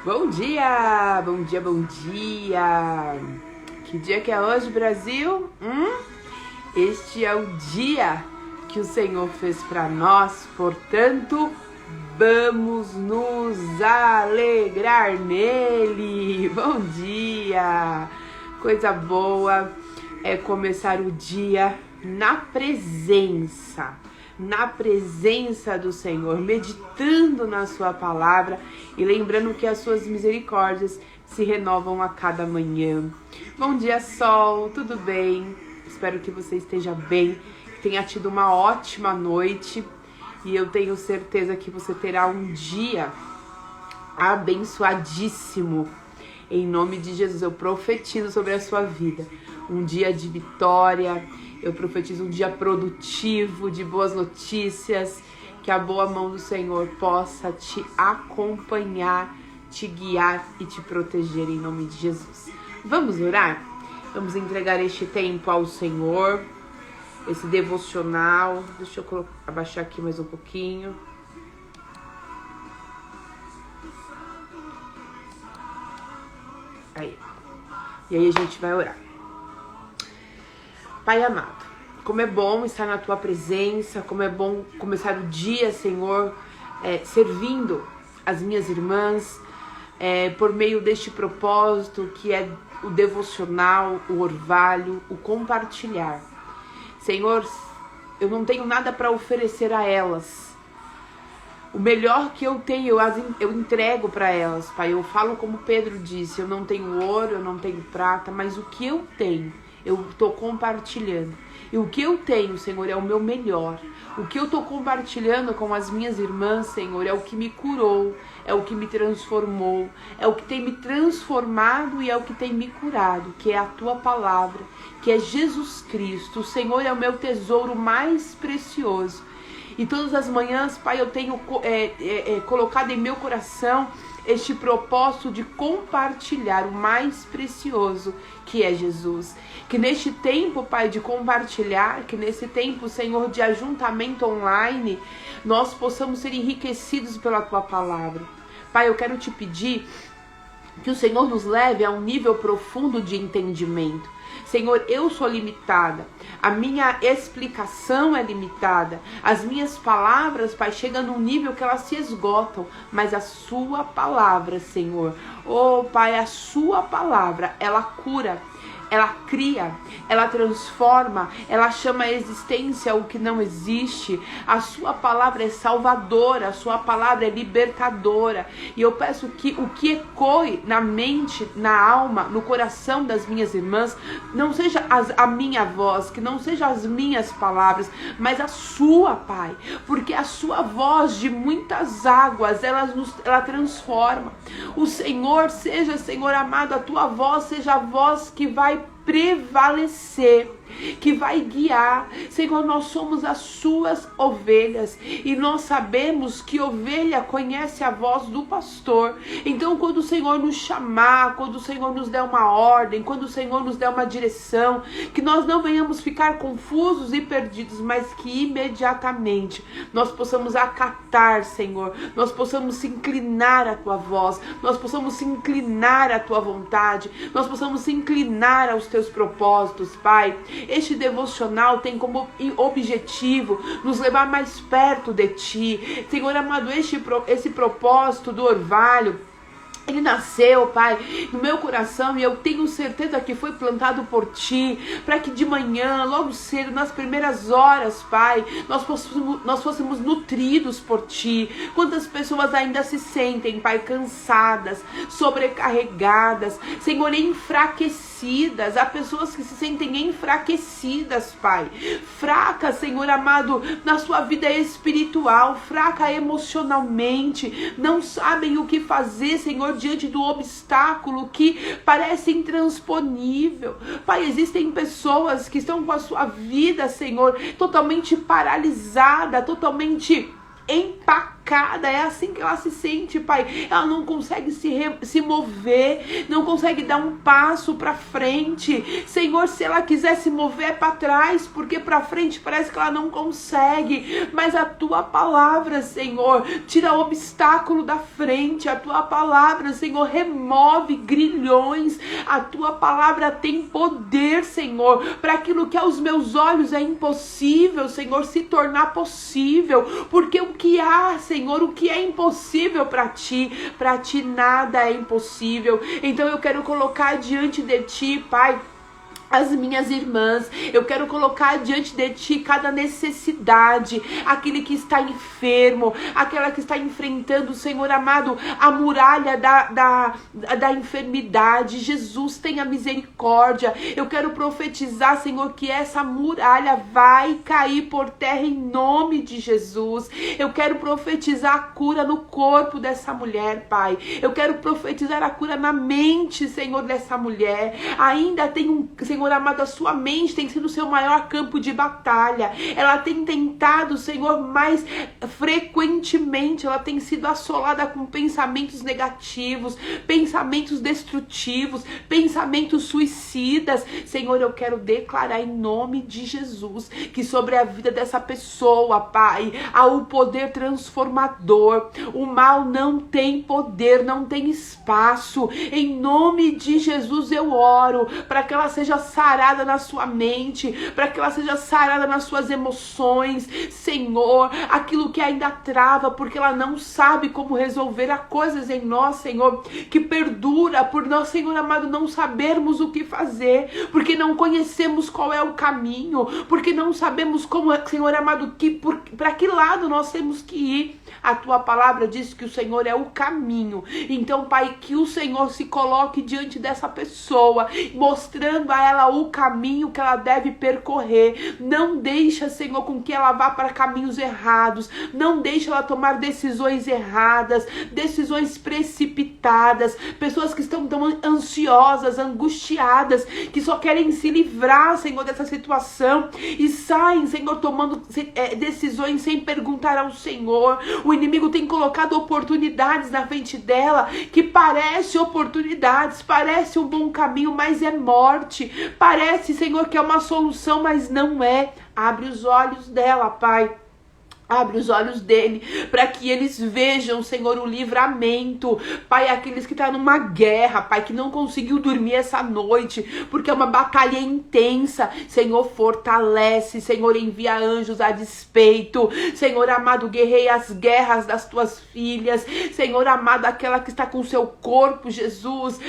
Bom dia, bom dia, bom dia. Que dia que é hoje, Brasil? Este é o dia que o Senhor fez para nós, portanto, vamos nos alegrar nele. Bom dia. Coisa boa é começar o dia na presença do Senhor, meditando na sua palavra e lembrando que as suas misericórdias se renovam a cada manhã. Bom dia, sol, tudo bem? Espero que você esteja bem, que tenha tido uma ótima noite e eu tenho certeza que você terá um dia abençoadíssimo. Em nome de Jesus, eu profetizo sobre a sua vida um dia de vitória. Eu profetizo um dia produtivo, de boas notícias, que a boa mão do Senhor possa te acompanhar, te guiar e te proteger em nome de Jesus. Vamos orar? Vamos entregar este tempo ao Senhor, esse devocional. Deixa eu abaixar aqui mais um pouquinho. Aí. E aí a gente vai orar. Pai amado, como é bom estar na Tua presença, como é bom começar o dia, Senhor, servindo as minhas irmãs, por meio deste propósito que é o devocional, o orvalho, o compartilhar. Senhor, eu não tenho nada para oferecer a elas. O melhor que eu tenho, eu entrego para elas, Pai. Eu falo como Pedro disse, eu não tenho ouro, eu não tenho prata, mas o que eu tenho, eu estou compartilhando. E o que eu tenho, Senhor, é o meu melhor. O que eu estou compartilhando com as minhas irmãs, Senhor, é o que me curou, é o que me transformou, é o que tem me transformado e é o que tem me curado, que é a Tua palavra, que é Jesus Cristo. O Senhor é o meu tesouro mais precioso. E todas as manhãs, Pai, eu tenho colocado em meu coração este propósito de compartilhar o mais precioso, que é Jesus. Que neste tempo, Pai, de compartilhar, que nesse tempo, Senhor, de ajuntamento online, nós possamos ser enriquecidos pela Tua palavra. Pai, eu quero te pedir que o Senhor nos leve a um nível profundo de entendimento. Senhor, eu sou limitada, a minha explicação é limitada, as minhas palavras, Pai, chegam num nível que elas se esgotam, mas a Sua palavra, Senhor, oh Pai, a Sua palavra, ela cura, ela cria, ela transforma, ela chama a existência o que não existe. A Sua palavra é salvadora, a Sua palavra é libertadora. E eu peço que o que ecoe na mente, na alma, no coração das minhas irmãs, não seja a minha voz, que não seja as minhas palavras, mas a Sua, Pai. Porque a Sua voz de muitas águas, ela transforma. O Senhor, seja, Senhor amado, a Tua voz seja a voz que vai prevalecer, que vai guiar. Senhor, nós somos as Suas ovelhas e nós sabemos que ovelha conhece a voz do pastor. Então, quando o Senhor nos chamar, quando o Senhor nos der uma ordem, quando o Senhor nos der uma direção, que nós não venhamos ficar confusos e perdidos, mas que imediatamente nós possamos acatar, Senhor, nós possamos se inclinar à Tua voz, nós possamos se inclinar à Tua vontade, nós possamos se inclinar aos Teus propósitos, Pai. Este devocional tem como objetivo nos levar mais perto de Ti. Senhor amado, esse propósito do orvalho, ele nasceu, Pai, no meu coração e eu tenho certeza que foi plantado por Ti, para que de manhã, logo cedo, nas primeiras horas, Pai, nós fôssemos nutridos por Ti. Quantas pessoas ainda se sentem, Pai, cansadas, sobrecarregadas, Senhor, enfraquecidas. Há pessoas que se sentem enfraquecidas, Pai, fracas, Senhor amado, na sua vida espiritual, fraca emocionalmente, não sabem o que fazer, Senhor, diante do obstáculo que parece intransponível. Pai, existem pessoas que estão com a sua vida, Senhor, totalmente paralisada, totalmente empacada embasbacada, é assim que ela se sente, Pai. Ela não consegue se mover, não consegue dar um passo para frente. Senhor, se ela quiser se mover é para trás, porque para frente parece que ela não consegue. Mas a tua palavra, Senhor, tira o obstáculo da frente. A tua palavra, Senhor, remove grilhões. A tua palavra tem poder, Senhor, para aquilo que aos meus olhos é impossível, Senhor, se tornar possível. Porque o que há, Senhor, o que é impossível para ti nada é impossível. Então eu quero colocar diante de ti, Pai, as minhas irmãs, eu quero colocar diante de ti cada necessidade, aquele que está enfermo, aquela que está enfrentando, Senhor amado, a muralha da enfermidade. Jesus, tenha misericórdia. Eu quero profetizar, Senhor, que essa muralha vai cair por terra em nome de Jesus. Eu quero profetizar a cura no corpo dessa mulher, Pai. Eu quero profetizar a cura na mente, Senhor, dessa mulher. Ainda tem Senhor amado, a sua mente tem sido o seu maior campo de batalha. Ela tem tentado, Senhor, mais frequentemente, ela tem sido assolada com pensamentos negativos, pensamentos destrutivos, pensamentos suicidas. Senhor, eu quero declarar em nome de Jesus que sobre a vida dessa pessoa, Pai, há o poder transformador. O mal não tem poder, não tem espaço. Em nome de Jesus eu oro para que ela seja sarada na sua mente, para que ela seja sarada nas suas emoções, Senhor, aquilo que ainda trava, porque ela não sabe como resolver as coisas em nós, Senhor, que perdura por nós, Senhor amado, não sabermos o que fazer, porque não conhecemos qual é o caminho, porque não sabemos como, Senhor amado, para que lado nós temos que ir. A tua palavra diz que o Senhor é o caminho. Então, Pai, que o Senhor se coloque diante dessa pessoa, mostrando a ela o caminho que ela deve percorrer. Não deixa, Senhor, com que ela vá para caminhos errados. Não deixa ela tomar decisões erradas, decisões precipitadas. Pessoas que estão tão ansiosas, angustiadas, que só querem se livrar, Senhor, dessa situação e saem, Senhor, tomando decisões sem perguntar ao Senhor. O inimigo tem colocado oportunidades na frente dela que parece oportunidades, parece um bom caminho, mas é morte. Parece, Senhor, que é uma solução, mas não é. Abre os olhos dela, Pai. Abre os olhos dele, para que eles vejam, Senhor, o livramento. Pai, aqueles que estão numa guerra, Pai, que não conseguiu dormir essa noite, porque é uma batalha intensa. Senhor, fortalece, Senhor, envia anjos a despeito. Senhor amado, guerreia as guerras das tuas filhas. Senhor amado, aquela que está com seu corpo, Jesus,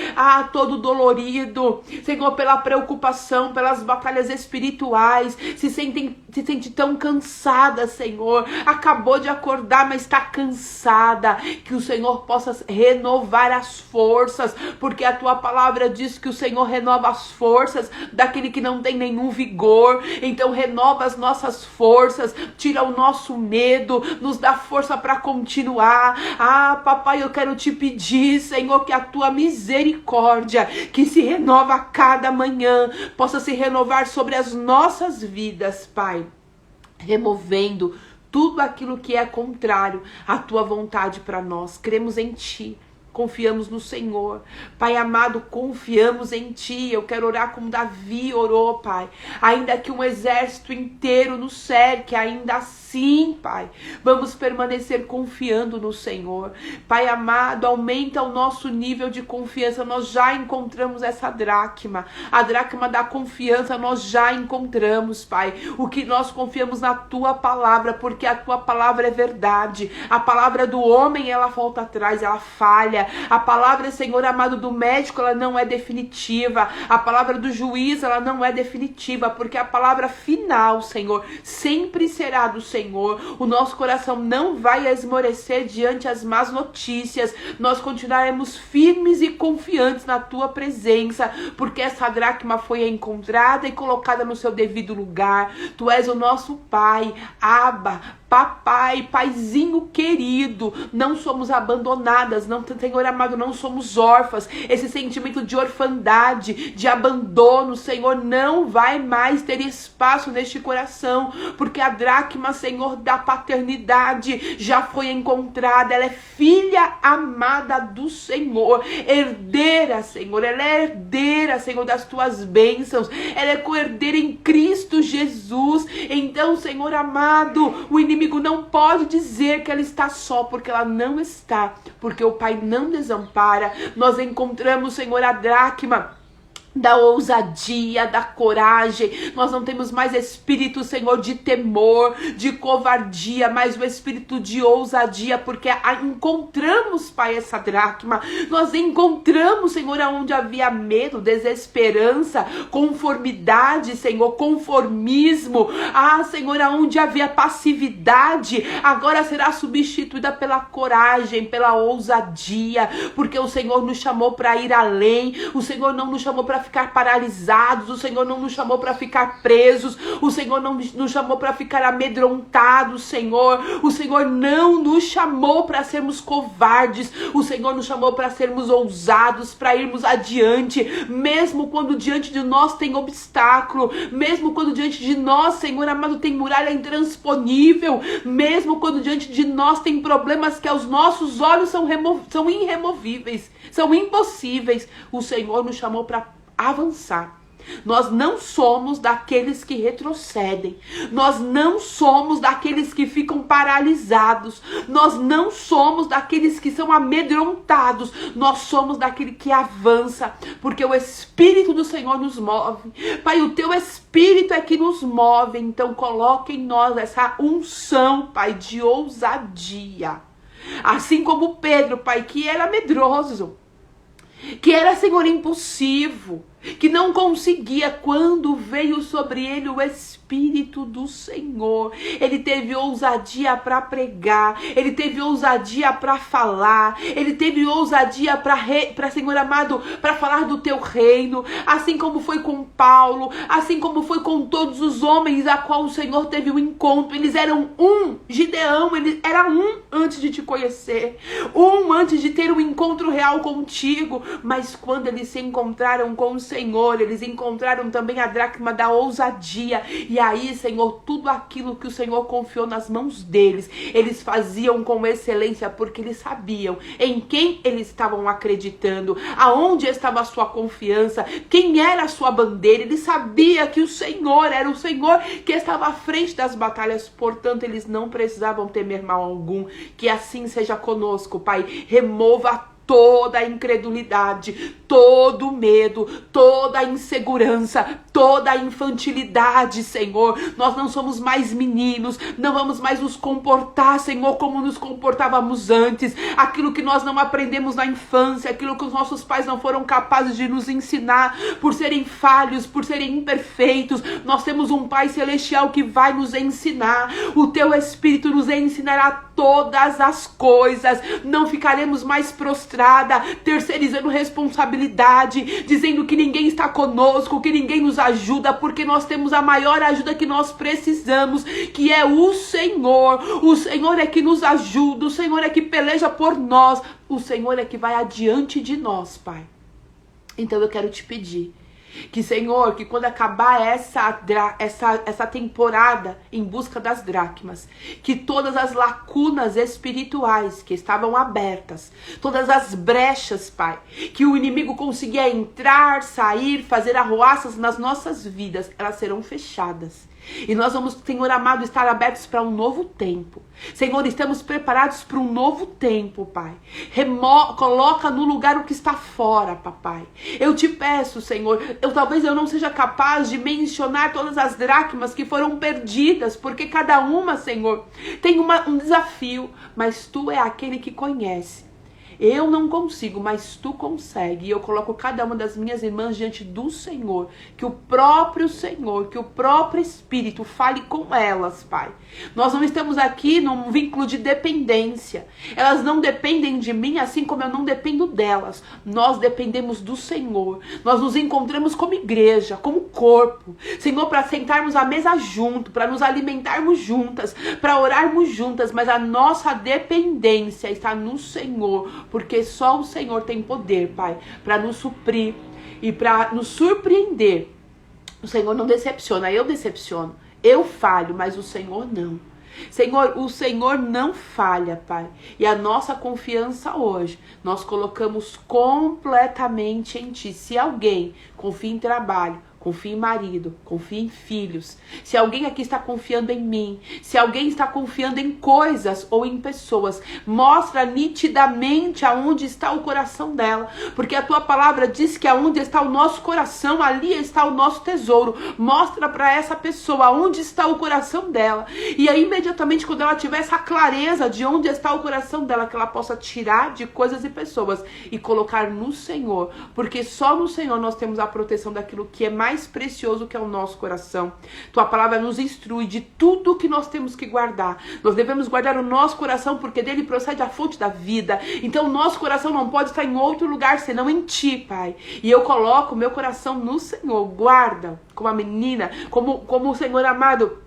todo dolorido. Senhor, pela preocupação, pelas batalhas espirituais, se sente tão cansada, Senhor. Acabou de acordar, mas está cansada. Que o Senhor possa renovar as forças, porque a tua palavra diz que o Senhor renova as forças daquele que não tem nenhum vigor. Então renova as nossas forças, tira o nosso medo, nos dá força para continuar. Papai, eu quero te pedir, Senhor, que a tua misericórdia, que se renova a cada manhã, possa se renovar sobre as nossas vidas, Pai, removendo tudo aquilo que é contrário à tua vontade para nós. Cremos em ti, confiamos no Senhor. Pai amado, confiamos em ti. Eu quero orar como Davi orou, Pai. Ainda que um exército inteiro nos cerque, ainda assim, Pai, vamos permanecer confiando no Senhor. Pai amado, aumenta o nosso nível de confiança. Nós já encontramos essa dracma. A dracma da confiança nós já encontramos, Pai. O que nós confiamos na tua palavra, porque a tua palavra é verdade. A palavra do homem, ela volta atrás, ela falha. A palavra, Senhor amado, do médico, ela não é definitiva. A palavra do juiz, ela não é definitiva, porque a palavra final, Senhor, sempre será do Senhor. O nosso coração não vai esmorecer diante as más notícias. Nós continuaremos firmes e confiantes na tua presença, porque essa dracma foi encontrada e colocada no seu devido lugar. Tu és o nosso Pai, Abba, Papai, paizinho querido, não somos abandonadas, não, Senhor amado, não somos órfãs. Esse sentimento de orfandade, de abandono, Senhor, não vai mais ter espaço neste coração, porque a dracma, Senhor, da paternidade já foi encontrada. Ela é filha amada do Senhor, herdeira, Senhor, ela é herdeira, Senhor, das tuas bênçãos, ela é co-herdeira em Cristo Jesus. Então, Senhor amado, o inimigo não pode dizer que ela está só, porque ela não está, porque o Pai não desampara. Nós encontramos, Senhor, a dracma da ousadia, da coragem. Nós não temos mais espírito, Senhor, de temor, de covardia, mas o espírito de ousadia, porque encontramos, Pai, essa dracma. Nós encontramos, Senhor, onde havia medo, desesperança, conformidade, Senhor, conformismo. Senhor, onde havia passividade, agora será substituída pela coragem, pela ousadia, porque o Senhor nos chamou para ir além. O Senhor não nos chamou para ficar paralisados, o Senhor não nos chamou para ficar presos, o Senhor não nos chamou para ficar amedrontados, Senhor. O Senhor não nos chamou para sermos covardes, o Senhor nos chamou para sermos ousados, para irmos adiante, mesmo quando diante de nós tem obstáculo, mesmo quando diante de nós, Senhor amado, tem muralha intransponível, mesmo quando diante de nós tem problemas que aos nossos olhos são irremovíveis, são impossíveis. O Senhor nos chamou para avançar. Nós não somos daqueles que retrocedem. Nós não somos daqueles que ficam paralisados. Nós não somos daqueles que são amedrontados. Nós somos daquele que avança, porque o Espírito do Senhor nos move. Pai, o teu Espírito é que nos move. Então coloque em nós essa unção, Pai, de ousadia. Assim como Pedro, Pai, que era medroso, que era, Senhor, impulsivo, que não conseguia, quando veio sobre ele o Espírito do Senhor, ele teve ousadia para pregar, ele teve ousadia para falar, ele teve ousadia para, Senhor amado, para falar do teu reino, assim como foi com Paulo, assim como foi com todos os homens a qual o Senhor teve um encontro. Eles eram um. Gideão, ele era um antes de te conhecer, um antes de ter um encontro real contigo, mas quando eles se encontraram com o Senhor, eles encontraram também a dracma da ousadia. E aí, Senhor, tudo aquilo que o Senhor confiou nas mãos deles, eles faziam com excelência, porque eles sabiam em quem eles estavam acreditando, aonde estava a sua confiança, quem era a sua bandeira. Eles sabiam que o Senhor era o Senhor que estava à frente das batalhas, portanto, eles não precisavam temer mal algum. Que assim seja conosco, Pai. Remova toda a incredulidade, todo o medo, toda a insegurança, toda a infantilidade, Senhor. Nós não somos mais meninos, não vamos mais nos comportar, Senhor, como nos comportávamos antes. Aquilo que nós não aprendemos na infância, aquilo que os nossos pais não foram capazes de nos ensinar, por serem falhos, por serem imperfeitos, nós temos um Pai Celestial que vai nos ensinar. O teu Espírito nos ensinará todas as coisas. Não ficaremos mais prostrados, terceirizando responsabilidade, dizendo que ninguém está conosco, que ninguém nos ajuda, porque nós temos a maior ajuda que nós precisamos, que é o Senhor. O Senhor é que nos ajuda, o Senhor é que peleja por nós, o Senhor é que vai adiante de nós, Pai. Então eu quero te pedir que, Senhor, que quando acabar essa temporada em busca das dracmas, que todas as lacunas espirituais que estavam abertas, todas as brechas, Pai, que o inimigo conseguia entrar, sair, fazer arruaças nas nossas vidas, elas serão fechadas. E nós vamos, Senhor amado, estar abertos para um novo tempo. Senhor, estamos preparados para um novo tempo, Pai. Coloca no lugar o que está fora, Papai. Eu te peço, Senhor, talvez eu não seja capaz de mencionar todas as dracmas que foram perdidas, porque cada uma, Senhor, tem um desafio, mas Tu é aquele que conhece. Eu não consigo, mas tu consegue. E eu coloco cada uma das minhas irmãs diante do Senhor. Que o próprio Senhor, que o próprio Espírito fale com elas, Pai. Nós não estamos aqui num vínculo de dependência. Elas não dependem de mim, assim como eu não dependo delas. Nós dependemos do Senhor. Nós nos encontramos como igreja, como corpo. Senhor, para sentarmos à mesa junto, para nos alimentarmos juntas, para orarmos juntas, mas a nossa dependência está no Senhor, porque só o Senhor tem poder, Pai, para nos suprir e para nos surpreender. O Senhor não decepciona, eu decepciono, eu falho, mas o Senhor não. Senhor, o Senhor não falha, Pai. E a nossa confiança hoje, nós colocamos completamente em Ti. Se alguém confia em trabalho, confia em marido, confia em filhos. Se alguém aqui está confiando em mim, se alguém está confiando em coisas ou em pessoas, mostra nitidamente aonde está o coração dela. Porque a tua palavra diz que aonde está o nosso coração, ali está o nosso tesouro. Mostra para essa pessoa aonde está o coração dela. E aí, imediatamente, quando ela tiver essa clareza de onde está o coração dela, que ela possa tirar de coisas e pessoas e colocar no Senhor. Porque só no Senhor nós temos a proteção daquilo que é mais precioso, que é o nosso coração. Tua palavra nos instrui de tudo que nós temos que guardar. Nós devemos guardar o nosso coração, porque dele procede a fonte da vida. Então o nosso coração não pode estar em outro lugar senão em Ti, Pai. E eu coloco o meu coração no Senhor. Guarda como a menina, como o Senhor amado,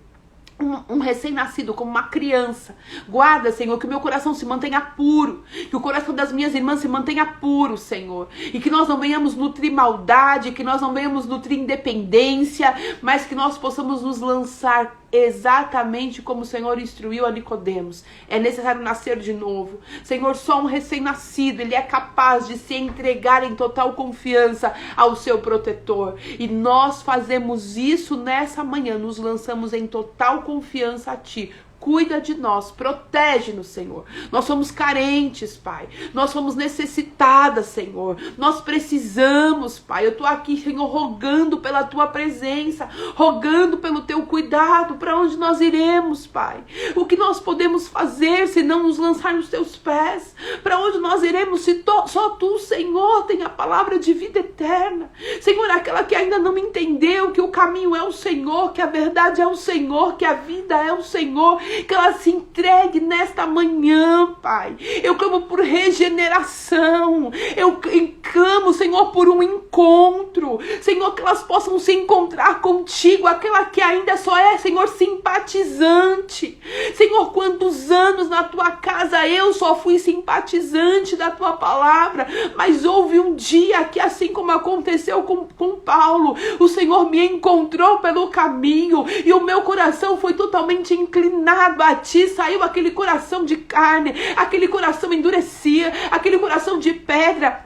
um recém-nascido, como uma criança. Guarda, Senhor, que o meu coração se mantenha puro, que o coração das minhas irmãs se mantenha puro, Senhor, e que nós não venhamos nutrir maldade, que nós não venhamos nutrir independência, mas que nós possamos nos lançar exatamente como o Senhor instruiu a Nicodemos. É necessário nascer de novo. Senhor, só um recém-nascido, ele é capaz de se entregar em total confiança ao seu protetor. E nós fazemos isso nessa manhã, nos lançamos em total confiança a Ti. Cuida de nós, protege-nos, Senhor. Nós somos carentes, Pai. Nós somos necessitadas, Senhor. Nós precisamos, Pai. Eu tô aqui, Senhor, rogando pela Tua presença, rogando pelo Teu cuidado. Para onde nós iremos, Pai? O que nós podemos fazer se não nos lançar nos Teus pés? Para onde nós iremos se só Tu, Senhor, tem a palavra de vida eterna? Senhor, aquela que ainda não entendeu que o caminho é o Senhor, que a verdade é o Senhor, que a vida é o Senhor, que ela se entregue nesta manhã, Pai. Eu clamo por regeneração. Eu clamo, Senhor, por um encontro. Senhor, que elas possam se encontrar contigo. Aquela que ainda só é, Senhor, simpatizante. Senhor, quantos anos na Tua casa eu só fui simpatizante da Tua palavra. Mas houve um dia que, assim como aconteceu com Paulo, o Senhor me encontrou pelo caminho e o meu coração foi totalmente inclinado a Ti. Saiu aquele coração de carne, aquele coração endurecido, aquele coração de pedra,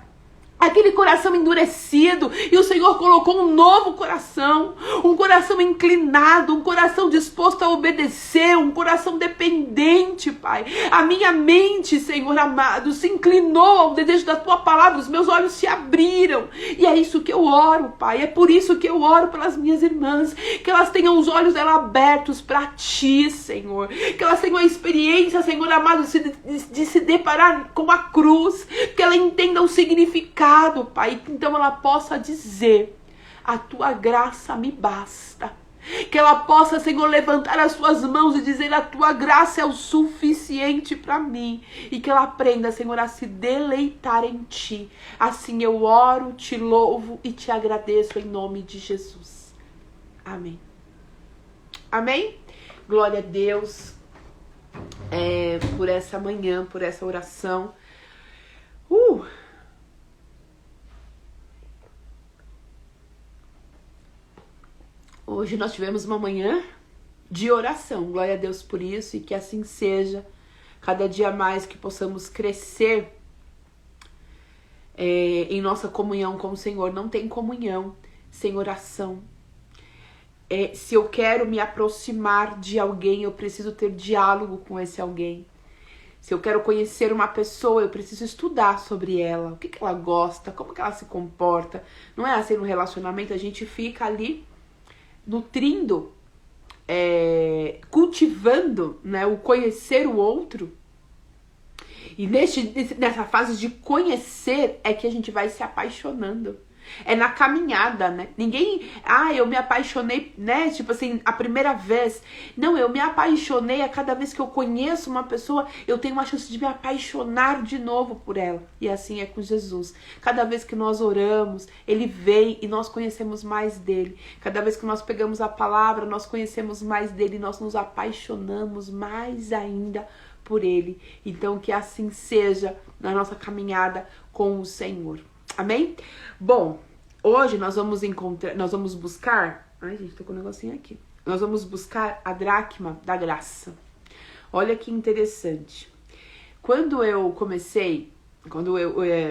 aquele coração endurecido, e o Senhor colocou um novo coração, um coração inclinado, um coração disposto a obedecer, um coração dependente, Pai. A minha mente, Senhor amado, se inclinou ao desejo da Tua palavra, os meus olhos se abriram, e é isso que eu oro, Pai. É por isso que eu oro pelas minhas irmãs, que elas tenham os olhos dela abertos para Ti, Senhor, que elas tenham a experiência, Senhor amado, de se deparar com a cruz, que ela entenda o significado, Pai, então ela possa dizer: a Tua graça me basta. Que ela possa, Senhor, levantar as suas mãos e dizer: a Tua graça é o suficiente para mim. E que ela aprenda, Senhor, a se deleitar em Ti. Assim eu oro, Te louvo e Te agradeço em nome de Jesus. Amém. Amém? Glória a Deus por essa manhã, por essa oração. Hoje nós tivemos uma manhã de oração. Glória a Deus por isso, e que assim seja. Cada dia mais que possamos crescer em nossa comunhão com o Senhor. Não tem comunhão sem oração. Se eu quero me aproximar de alguém, eu preciso ter diálogo com esse alguém. Se eu quero conhecer uma pessoa, eu preciso estudar sobre ela. O que ela gosta, como que ela se comporta. Não é assim no relacionamento, a gente fica ali nutrindo, cultivando, né, o conhecer o outro. E nessa fase de conhecer é que a gente vai se apaixonando. É na caminhada, né? Ninguém, eu me apaixonei, né? Tipo assim, a primeira vez. Não, eu me apaixonei a cada vez que eu conheço uma pessoa, eu tenho uma chance de me apaixonar de novo por ela. E assim é com Jesus. Cada vez que nós oramos, Ele vem e nós conhecemos mais dele. Cada vez que nós pegamos a palavra, nós conhecemos mais dele, nós nos apaixonamos mais ainda por Ele. Então que assim seja na nossa caminhada com o Senhor. Amém? Bom, hoje nós vamos buscar... Ai, gente, tô com um negocinho aqui. Nós vamos buscar a dracma da graça. Olha que interessante. Quando eu comecei,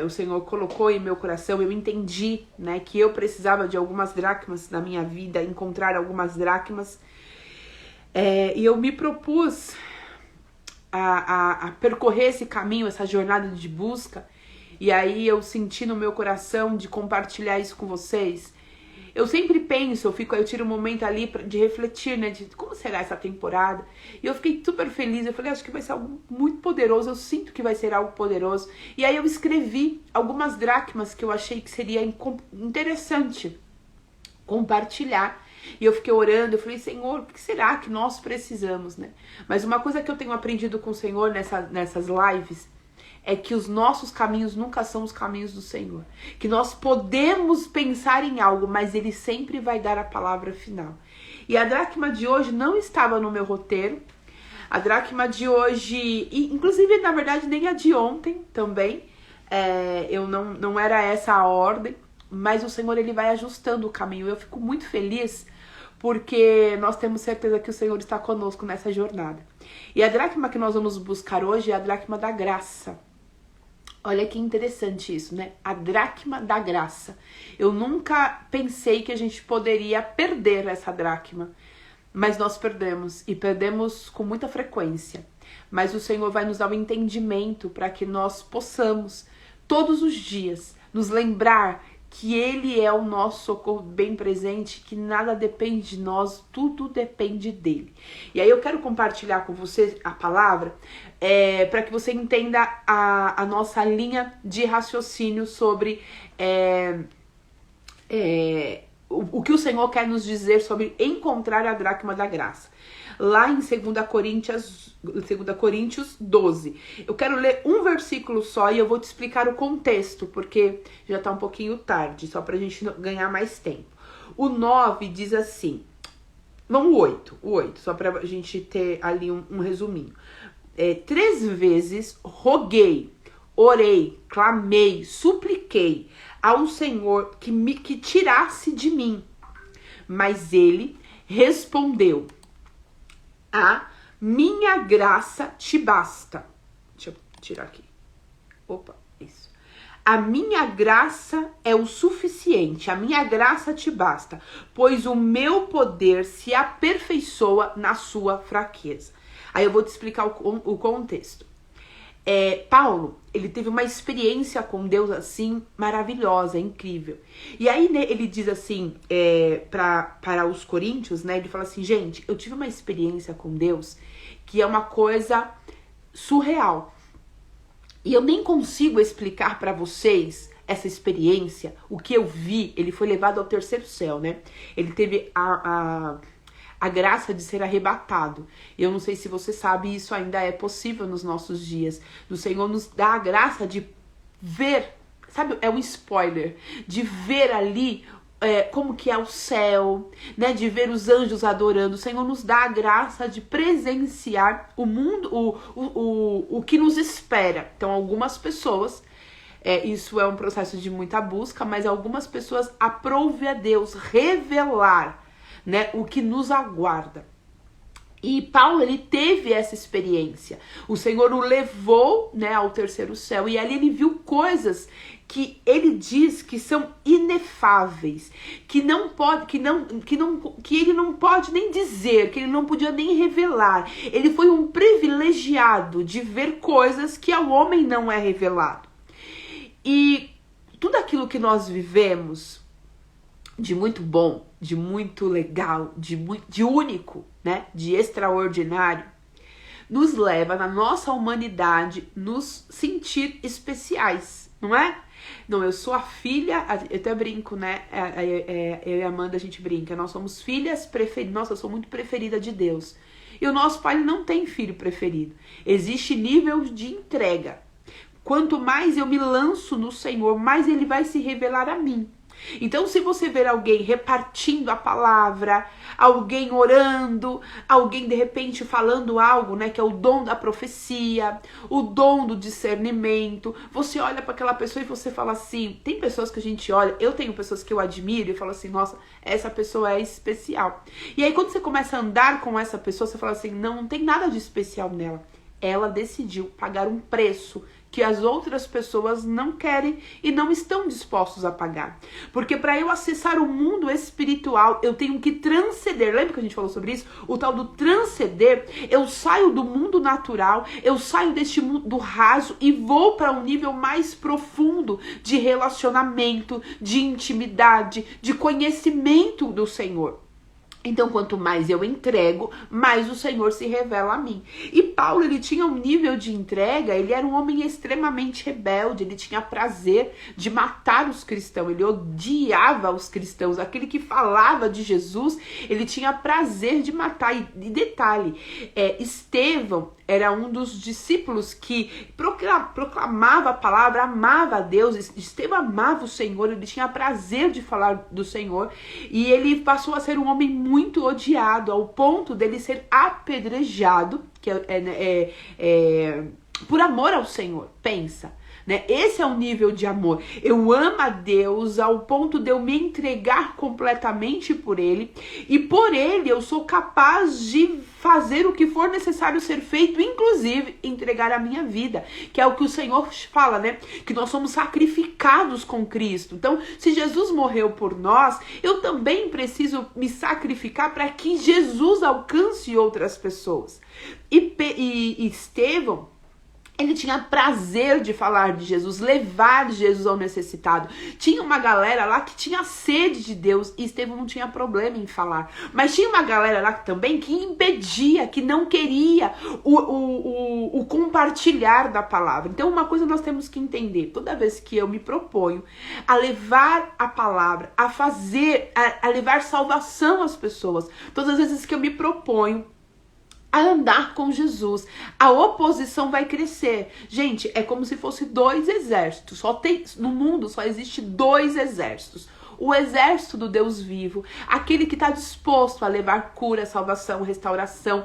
o Senhor colocou em meu coração, eu entendi, né, que eu precisava de algumas dracmas na minha vida, encontrar algumas dracmas. E eu me propus a percorrer esse caminho, essa jornada de busca. E aí eu senti no meu coração de compartilhar isso com vocês. Eu sempre penso, eu tiro um momento ali de refletir, né? De como será essa temporada. E eu fiquei super feliz, eu falei, acho que vai ser algo muito poderoso, eu sinto que vai ser algo poderoso. E aí eu escrevi algumas dracmas que eu achei que seria interessante compartilhar. E eu fiquei orando, eu falei, Senhor, o que será que nós precisamos, né? Mas uma coisa que eu tenho aprendido com o Senhor nessas lives é que os nossos caminhos nunca são os caminhos do Senhor. Que nós podemos pensar em algo, mas Ele sempre vai dar a palavra final. E a dracma de hoje não estava no meu roteiro. A dracma de hoje, inclusive, na verdade, nem a de ontem também. Eu não era essa a ordem, mas o Senhor Ele vai ajustando o caminho. Eu fico muito feliz porque nós temos certeza que o Senhor está conosco nessa jornada. E a dracma que nós vamos buscar hoje é a dracma da graça. Olha que interessante isso, né? A dracma da graça. Eu nunca pensei que a gente poderia perder essa dracma, mas nós perdemos, e perdemos com muita frequência. Mas o Senhor vai nos dar o entendimento para que nós possamos, todos os dias, nos lembrar que Ele é o nosso socorro bem presente, que nada depende de nós, tudo depende dEle. E aí eu quero compartilhar com você a palavra para que você entenda a nossa linha de raciocínio sobre o que o Senhor quer nos dizer sobre encontrar a dracma da graça. Lá em 2 Coríntios 12. Eu quero ler um versículo só e eu vou te explicar o contexto, porque já tá um pouquinho tarde, só pra gente ganhar mais tempo. O 9 diz assim, não, o 8, só pra gente ter ali um resuminho. 3 vezes roguei, orei, clamei, supliquei ao Senhor que tirasse de mim, mas Ele respondeu: a minha graça te basta. Deixa eu tirar aqui. Opa, isso. A minha graça é o suficiente. A minha graça te basta, pois o meu poder se aperfeiçoa na sua fraqueza. Aí eu vou te explicar o contexto. Paulo, ele teve uma experiência com Deus assim, maravilhosa, incrível. E aí, né, ele diz assim, para os coríntios, né, ele fala assim, gente, eu tive uma experiência com Deus que é uma coisa surreal. E eu nem consigo explicar para vocês essa experiência, o que eu vi. Ele foi levado ao terceiro céu, né? Ele teve a graça de ser arrebatado. Eu não sei se você sabe, isso ainda é possível nos nossos dias. O Senhor nos dá a graça de ver, sabe, é um spoiler, de ver ali como que é o céu, né, de ver os anjos adorando. O Senhor nos dá a graça de presenciar o mundo, o que nos espera. Então, algumas pessoas, isso é um processo de muita busca, mas algumas pessoas aprove a Deus revelar, né, o que nos aguarda. E Paulo, ele teve essa experiência. O Senhor o levou, né, ao terceiro céu, e ali ele viu coisas que ele diz que são inefáveis, que ele não pode nem dizer, que ele não podia nem revelar. Ele foi um privilegiado de ver coisas que ao homem não é revelado. E tudo aquilo que nós vivemos de muito bom, de muito legal, de único, né, de extraordinário, nos leva, na nossa humanidade, nos sentir especiais, não é? Não, eu sou a filha, eu até brinco, né? Eu e a Amanda, a gente brinca, nós somos filhas preferidas. Nossa, eu sou muito preferida de Deus. E o nosso pai não tem filho preferido. Existe nível de entrega. Quanto mais eu me lanço no Senhor, mais ele vai se revelar a mim. Então, se você ver alguém repartindo a palavra, alguém orando, alguém de repente falando algo, né, que é o dom da profecia, o dom do discernimento, você olha para aquela pessoa e você fala assim, tem pessoas que a gente olha, eu tenho pessoas que eu admiro e falo assim, nossa, essa pessoa é especial. E aí quando você começa a andar com essa pessoa, você fala assim, não tem nada de especial nela. Ela decidiu pagar um preço que as outras pessoas não querem e não estão dispostos a pagar. Porque para eu acessar o mundo espiritual, eu tenho que transcender. Lembra que a gente falou sobre isso? O tal do transcender. Eu saio do mundo natural, eu saio deste mundo do raso e vou para um nível mais profundo de relacionamento, de intimidade, de conhecimento do Senhor. Então, quanto mais eu entrego, mais o Senhor se revela a mim. E Paulo, ele tinha um nível de entrega, ele era um homem extremamente rebelde, ele tinha prazer de matar os cristãos, ele odiava os cristãos. Aquele que falava de Jesus, ele tinha prazer de matar. E detalhe, Estevão era um dos discípulos que proclamava a palavra, amava a Deus. Estevão amava o Senhor, ele tinha prazer de falar do Senhor. E ele passou a ser um homem muito odiado, ao ponto dele ser apedrejado, que por amor ao Senhor. Pensa, né? Esse é o nível de amor. Eu amo a Deus ao ponto de eu me entregar completamente por Ele, e por Ele eu sou capaz de fazer o que for necessário ser feito, inclusive entregar a minha vida, que é o que o Senhor fala, né? Que nós somos sacrificados com Cristo. Então, se Jesus morreu por nós, eu também preciso me sacrificar para que Jesus alcance outras pessoas. E Estevão, ele tinha prazer de falar de Jesus, levar Jesus ao necessitado. Tinha uma galera lá que tinha sede de Deus e Estevão não tinha problema em falar. Mas tinha uma galera lá também que impedia, que não queria o compartilhar da palavra. Então uma coisa nós temos que entender. Toda vez que eu me proponho a levar a palavra, a levar salvação às pessoas, todas as vezes que eu me proponho a andar com Jesus, a oposição vai crescer. Gente, é como se fosse 2 exércitos. No mundo só existe 2 exércitos. O exército do Deus vivo, aquele que está disposto a levar cura, salvação, restauração,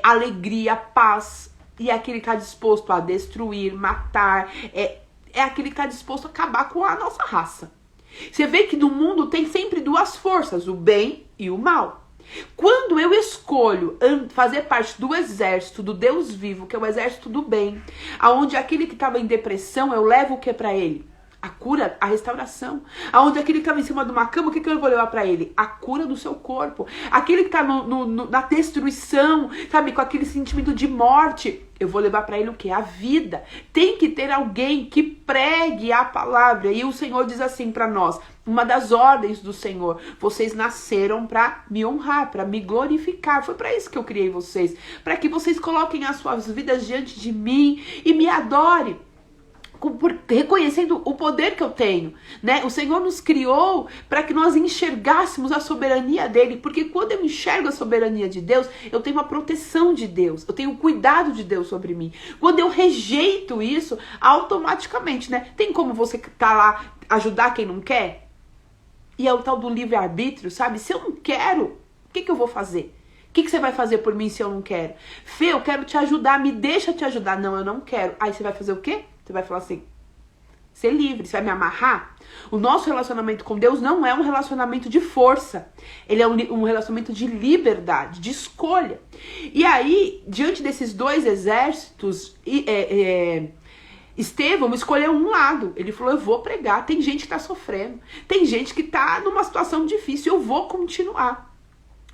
alegria, paz. E aquele que está disposto a destruir, matar, é aquele que está disposto a acabar com a nossa raça. Você vê que no mundo tem sempre 2 forças, o bem e o mal. Quando eu escolho fazer parte do exército do Deus vivo, que é o exército do bem, aonde aquele que estava em depressão, eu levo o que para ele? A cura, a restauração. Aonde aquele que estava em cima de uma cama, o que eu vou levar para ele? A cura do seu corpo. Aquele que está na destruição, sabe, com aquele sentimento de morte, eu vou levar para ele o quê? A vida. Tem que ter alguém que pregue a palavra. E o Senhor diz assim para nós, uma das ordens do Senhor: vocês nasceram para me honrar, para me glorificar. Foi para isso que eu criei vocês, para que vocês coloquem as suas vidas diante de mim e me adorem, reconhecendo o poder que eu tenho, né? O Senhor nos criou para que nós enxergássemos a soberania dele, porque quando eu enxergo a soberania de Deus, eu tenho a proteção de Deus, eu tenho o cuidado de Deus sobre mim. Quando eu rejeito isso, automaticamente, né? Tem como você tá lá ajudar quem não quer? E é o tal do livre-arbítrio, sabe? Se eu não quero, o que eu vou fazer? O que você vai fazer por mim se eu não quero? Fê, eu quero te ajudar, me deixa te ajudar. Não, eu não quero. Aí você vai fazer o quê? Você vai falar assim, ser livre, você vai me amarrar? O nosso relacionamento com Deus não é um relacionamento de força. Ele é um relacionamento de liberdade, de escolha. E aí, diante desses 2 exércitos, Estevão escolheu um lado. Ele falou, eu vou pregar. Tem gente que está sofrendo. Tem gente que está numa situação difícil. Eu vou continuar.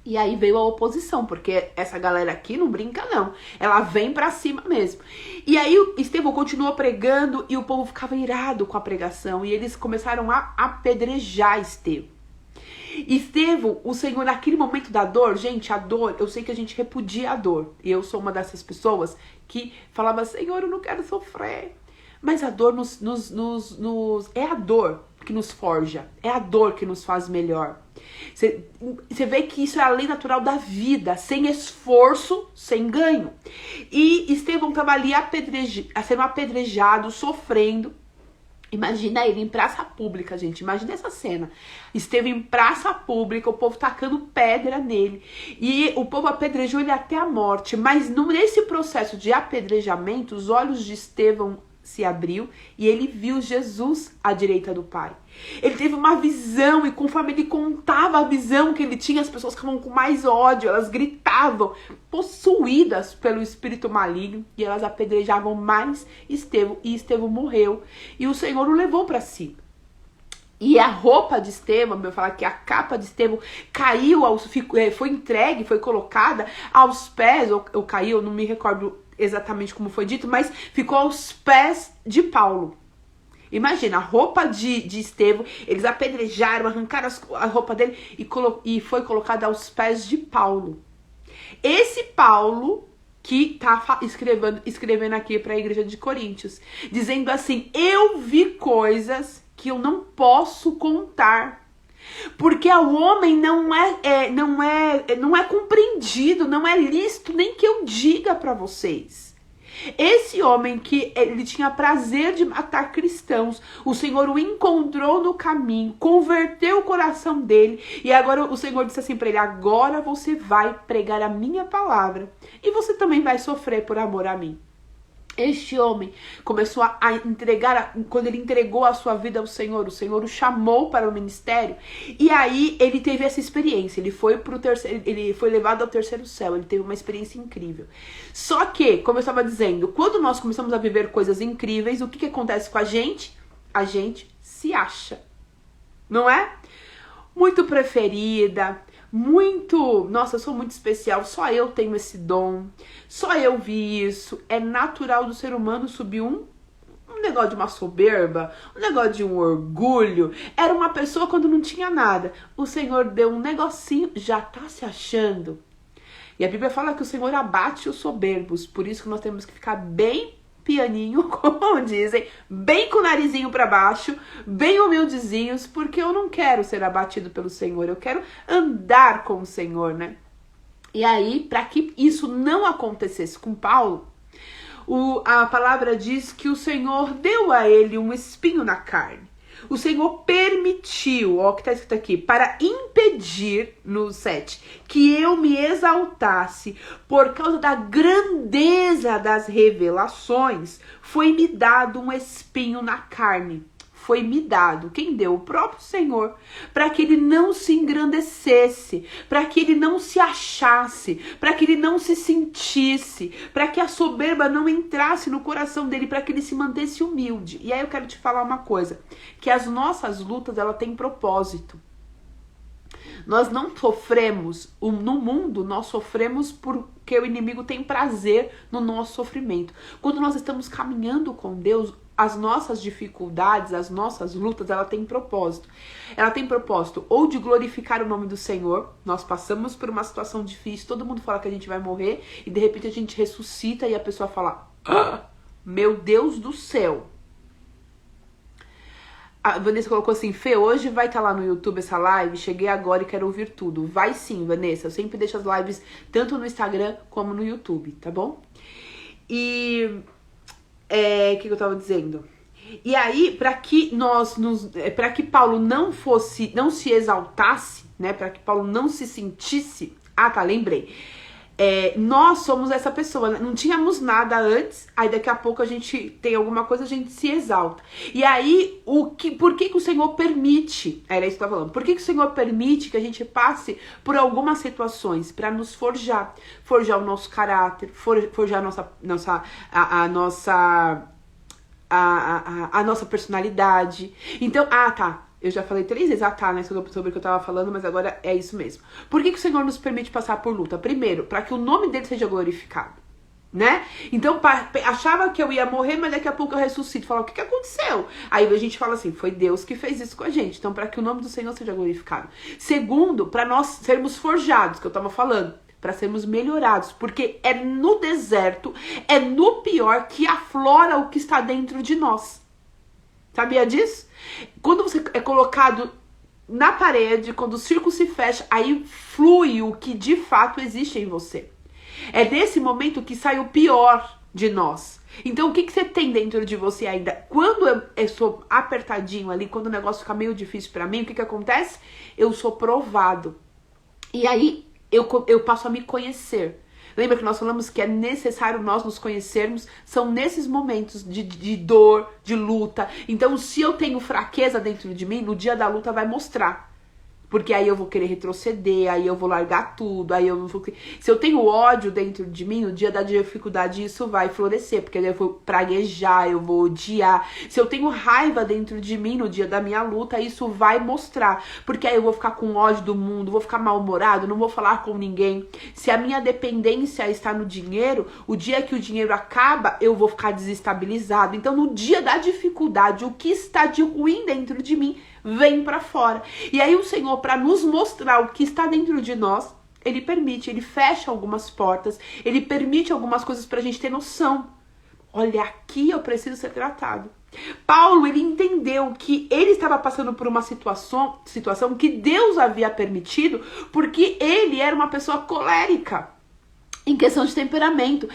E aí veio a oposição, porque essa galera aqui não brinca não, ela vem pra cima mesmo. E aí o Estevão continuou pregando e o povo ficava irado com a pregação, e eles começaram a apedrejar Estevão. Estevão, o Senhor, naquele momento da dor, gente, a dor, eu sei que a gente repudia a dor. E eu sou uma dessas pessoas que falava, Senhor, eu não quero sofrer. Mas a dor é a dor que nos forja, é a dor que nos faz melhor. Você vê que isso é a lei natural da vida, sem esforço, sem ganho. E Estevão estava ali sendo apedrejado, sofrendo. Imagina ele em praça pública, gente. Imagina essa cena. Esteve em praça pública, o povo tacando pedra nele. E o povo apedrejou ele até a morte. Mas nesse processo de apedrejamento, os olhos de Estevão se abriu e ele viu Jesus à direita do Pai. Ele teve uma visão e conforme ele contava a visão que ele tinha, as pessoas ficavam com mais ódio, elas gritavam, possuídas pelo espírito maligno, e elas apedrejavam mais Estevão, e Estevão morreu. E o Senhor o levou para si. E a roupa de Estevão, eu falar que a capa de Estevão caiu, foi entregue, foi colocada aos pés, ou caiu, não me recordo exatamente como foi dito, mas ficou aos pés de Paulo. Imagina, a roupa de Estevão, eles apedrejaram, arrancaram a roupa dele e foi colocada aos pés de Paulo. Esse Paulo que tá escrevendo aqui para a igreja de Coríntios, dizendo assim, eu vi coisas que eu não posso contar. Porque o homem não é compreendido, não é lícito nem que eu diga para vocês. Esse homem que ele tinha prazer de matar cristãos, o Senhor o encontrou no caminho, converteu o coração dele, e agora o Senhor disse assim para ele, agora você vai pregar a minha palavra, e você também vai sofrer por amor a mim. Este homem começou a entregar, quando ele entregou a sua vida ao Senhor, o Senhor o chamou para o ministério, e aí ele teve essa experiência, ele foi levado ao terceiro céu, ele teve uma experiência incrível. Só que, como eu estava dizendo, quando nós começamos a viver coisas incríveis, o que acontece com a gente? A gente se acha, não é? Muito preferida, nossa, eu sou muito especial, só eu tenho esse dom, só eu vi isso. É natural do ser humano subir um negócio de uma soberba, um negócio de um orgulho. Era uma pessoa quando não tinha nada. O Senhor deu um negocinho, já tá se achando. E a Bíblia fala que o Senhor abate os soberbos, por isso que nós temos que ficar bem pianinho, como dizem, bem com o narizinho para baixo, bem humildezinhos, porque eu não quero ser abatido pelo Senhor, eu quero andar com o Senhor, né? E aí, para que isso não acontecesse com Paulo, a palavra diz que o Senhor deu a ele um espinho na carne. O Senhor permitiu, ó, o que está escrito aqui, para impedir, no 7, que eu me exaltasse por causa da grandeza das revelações, foi-me dado um espinho na carne. Foi-me dado, quem deu? O próprio Senhor, para que ele não se engrandecesse, para que ele não se achasse, para que ele não se sentisse, para que a soberba não entrasse no coração dele, para que ele se mantesse humilde. E aí eu quero te falar uma coisa, que as nossas lutas, ela tem propósito. Nós não sofremos, no mundo nós sofremos porque o inimigo tem prazer no nosso sofrimento. Quando nós estamos caminhando com Deus, as nossas dificuldades, as nossas lutas, ela tem propósito. Ela tem propósito ou de glorificar o nome do Senhor. Nós passamos por uma situação difícil, todo mundo fala que a gente vai morrer e de repente a gente ressuscita e a pessoa fala, meu Deus do céu. A Vanessa colocou assim, Fê, hoje vai estar lá no YouTube essa live, cheguei agora e quero ouvir tudo. Vai sim, Vanessa, eu sempre deixo as lives tanto no Instagram como no YouTube, tá bom? E o que eu tava dizendo? E aí, para que Paulo não se exaltasse, né? Para que Paulo não se sentisse. Ah, tá, lembrei. Nós somos essa pessoa, né? Não tínhamos nada antes, aí daqui a pouco a gente tem alguma coisa, a gente se exalta. E aí, por que o Senhor permite? Era isso que eu tava falando. Por que o Senhor permite que a gente passe por algumas situações? Para nos forjar. Forjar o nosso caráter, forjar a nossa personalidade. Então, tá. Eu já falei 3 vezes, né, sobre o que eu tava falando, mas agora é isso mesmo. Por que o Senhor nos permite passar por luta? Primeiro, para que o nome dele seja glorificado. né? Então achava que eu ia morrer, mas daqui a pouco eu ressuscito. Falava, o que aconteceu? Aí a gente fala assim, foi Deus que fez isso com a gente. Então, para que o nome do Senhor seja glorificado. Segundo, para nós sermos forjados, que eu tava falando, para sermos melhorados, porque é no deserto, é no pior que aflora o que está dentro de nós. Sabia disso? Quando você é colocado na parede, quando o círculo se fecha, aí flui o que de fato existe em você. É nesse momento que sai o pior de nós. Então, o que você tem dentro de você ainda? Quando eu sou apertadinho ali, quando o negócio fica meio difícil pra mim, o que acontece? Eu sou provado. E aí, eu passo a me conhecer. Lembra que nós falamos que é necessário nós nos conhecermos? São nesses momentos de dor, de luta. Então, se eu tenho fraqueza dentro de mim, no dia da luta vai mostrar. Porque aí eu vou querer retroceder, aí eu vou largar tudo, aí eu não vou... Se eu tenho ódio dentro de mim, no dia da dificuldade isso vai florescer, porque aí eu vou praguejar, eu vou odiar. Se eu tenho raiva dentro de mim, no dia da minha luta, isso vai mostrar. Porque aí eu vou ficar com ódio do mundo, vou ficar mal-humorado, não vou falar com ninguém. Se a minha dependência está no dinheiro, o dia que o dinheiro acaba, eu vou ficar desestabilizado. Então, no dia da dificuldade, o que está de ruim dentro de mim vem pra fora. E aí o Senhor, para nos mostrar o que está dentro de nós, ele permite, ele fecha algumas portas, ele permite algumas coisas pra gente ter noção. Olha, aqui eu preciso ser tratado. Paulo, ele entendeu que ele estava passando por uma situação que Deus havia permitido, porque ele era uma pessoa colérica. Em questão de temperamento.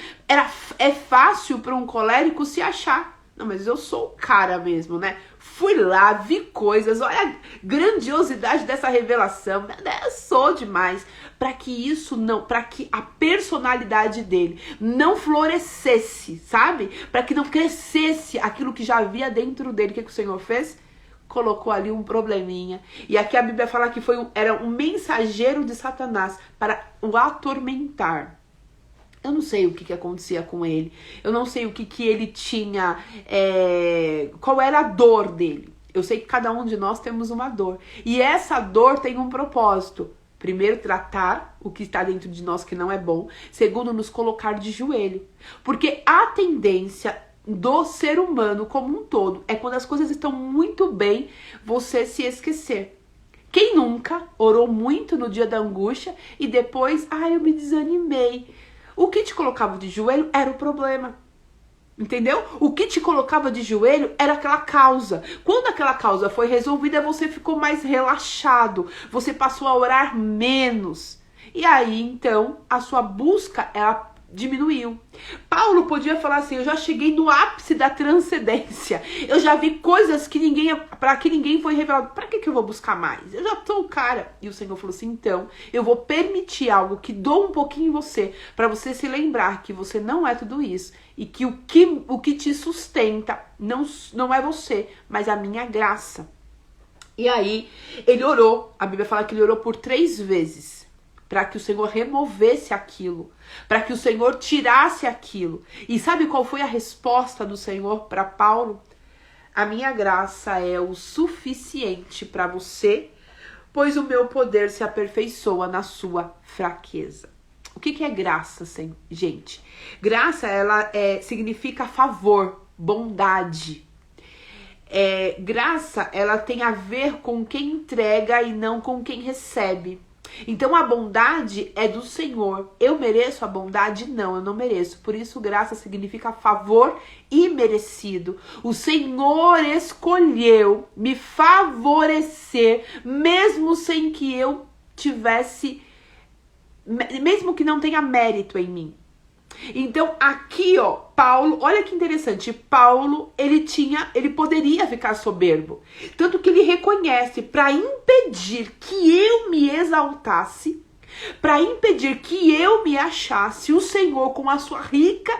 É fácil para um colérico se achar. Não, mas eu sou o cara mesmo, né? Fui lá, vi coisas, olha a grandiosidade dessa revelação. Eu sou demais. Para que isso não, para que a personalidade dele não florescesse, sabe? Para que não crescesse aquilo que já havia dentro dele. O que o Senhor fez? Colocou ali um probleminha. E aqui a Bíblia fala que era um mensageiro de Satanás para o atormentar. Eu não sei o que acontecia com ele. Eu não sei o que ele tinha, qual era a dor dele. Eu sei que cada um de nós temos uma dor. E essa dor tem um propósito. Primeiro, tratar o que está dentro de nós que não é bom. Segundo, nos colocar de joelho. Porque a tendência do ser humano como um todo é quando as coisas estão muito bem, você se esquecer. Quem nunca orou muito no dia da angústia e depois, eu me desanimei. O que te colocava de joelho era o problema. Entendeu? O que te colocava de joelho era aquela causa. Quando aquela causa foi resolvida, você ficou mais relaxado. Você passou a orar menos. E aí, então, a sua busca, ela diminuiu. Paulo podia falar assim, eu já cheguei no ápice da transcendência. Eu já vi coisas que para que ninguém foi revelado. Para que eu vou buscar mais? Eu já sou o cara. E o Senhor falou assim, então, eu vou permitir algo que doa um pouquinho em você, para você se lembrar que você não é tudo isso. E que o que te sustenta não é você, mas a minha graça. E aí, ele orou. A Bíblia fala que ele orou por 3 vezes. Para que o Senhor removesse aquilo, para que o Senhor tirasse aquilo. E sabe qual foi a resposta do Senhor para Paulo? A minha graça é o suficiente para você, pois o meu poder se aperfeiçoa na sua fraqueza. O que é graça, gente? Graça, ela significa favor, bondade. Graça, ela tem a ver com quem entrega e não com quem recebe. Então a bondade é do Senhor. Eu mereço a bondade? Não, eu não mereço. Por isso graça significa favor imerecido. O Senhor escolheu me favorecer, mesmo sem que eu tivesse, mesmo que não tenha mérito em mim. Então aqui, Paulo, olha que interessante, Paulo, ele poderia ficar soberbo, tanto que ele reconhece, para impedir que eu me exaltasse, para impedir que eu me achasse, o Senhor com a sua rica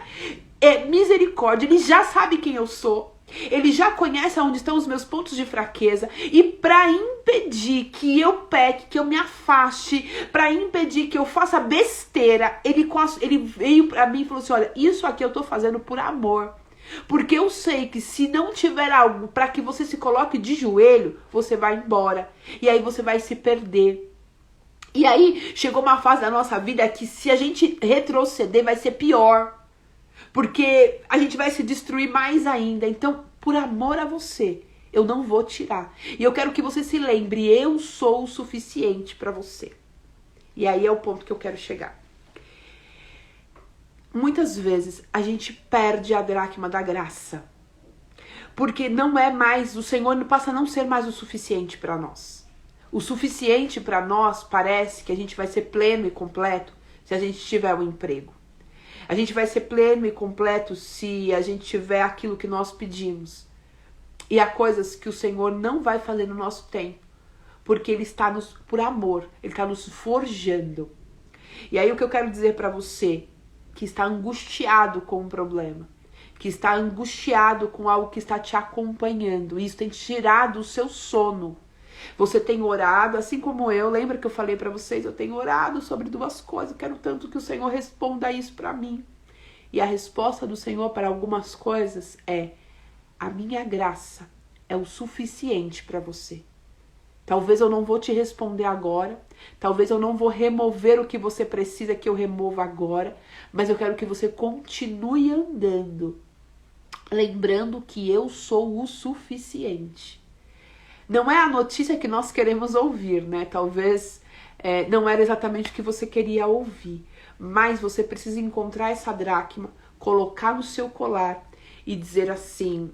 misericórdia, ele já sabe quem eu sou. Ele já conhece onde estão os meus pontos de fraqueza. E para impedir que eu peque, que eu me afaste, para impedir que eu faça besteira, ele veio para mim e falou assim, olha, isso aqui eu tô fazendo por amor. Porque eu sei que se não tiver algo para que você se coloque de joelho, você vai embora. E aí você vai se perder. E aí chegou uma fase da nossa vida que se a gente retroceder vai ser pior. porque a gente vai se destruir mais ainda. Então, por amor a você, eu não vou tirar. E eu quero que você se lembre, eu sou o suficiente para você. E aí é o ponto que eu quero chegar. Muitas vezes a gente perde a dracma da graça. Porque não é mais, o Senhor passa a não ser mais o suficiente para nós. O suficiente para nós parece que a gente vai ser pleno e completo se a gente tiver um emprego. A gente vai ser pleno e completo se a gente tiver aquilo que nós pedimos. E há coisas que o Senhor não vai fazer no nosso tempo, porque Ele está por amor, Ele está nos forjando. E aí o que eu quero dizer para você, que está angustiado com um problema, que está angustiado com algo que está te acompanhando, isso tem tirado o seu sono. Você tem orado, assim como eu, lembra que eu falei para vocês, eu tenho orado sobre duas coisas, eu quero tanto que o Senhor responda isso para mim. E a resposta do Senhor para algumas coisas é: a minha graça é o suficiente para você. Talvez eu não vou te responder agora, talvez eu não vou remover o que você precisa que eu remova agora, mas eu quero que você continue andando, lembrando que eu sou o suficiente. Não é a notícia que nós queremos ouvir, né? Talvez não era exatamente o que você queria ouvir, mas você precisa encontrar essa dracma, colocar no seu colar e dizer assim: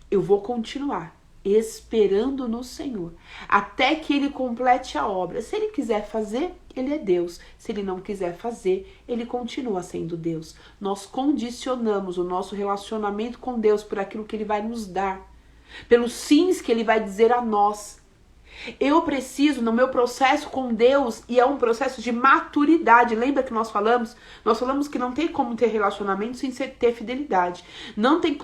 eu vou continuar esperando no Senhor, até que Ele complete a obra. Se Ele quiser fazer, Ele é Deus. Se Ele não quiser fazer, Ele continua sendo Deus. Nós condicionamos o nosso relacionamento com Deus por aquilo que Ele vai nos dar, pelos sims que Ele vai dizer a nós. Eu preciso, no meu processo com Deus, e é um processo de maturidade. Lembra que nós falamos? Nós falamos que não tem como ter relacionamento sem ter fidelidade. Não tem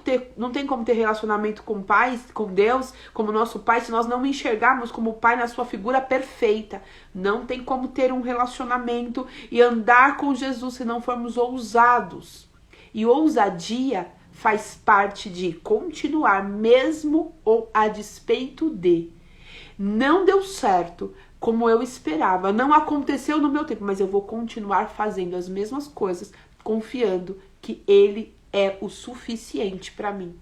como ter relacionamento com Pai, com Deus, como nosso Pai, se nós não enxergarmos como Pai na sua figura perfeita. Não tem como ter um relacionamento e andar com Jesus se não formos ousados. E ousadia faz parte de continuar mesmo ou a despeito de. Não deu certo como eu esperava, não aconteceu no meu tempo, mas eu vou continuar fazendo as mesmas coisas, confiando que Ele é o suficiente para mim.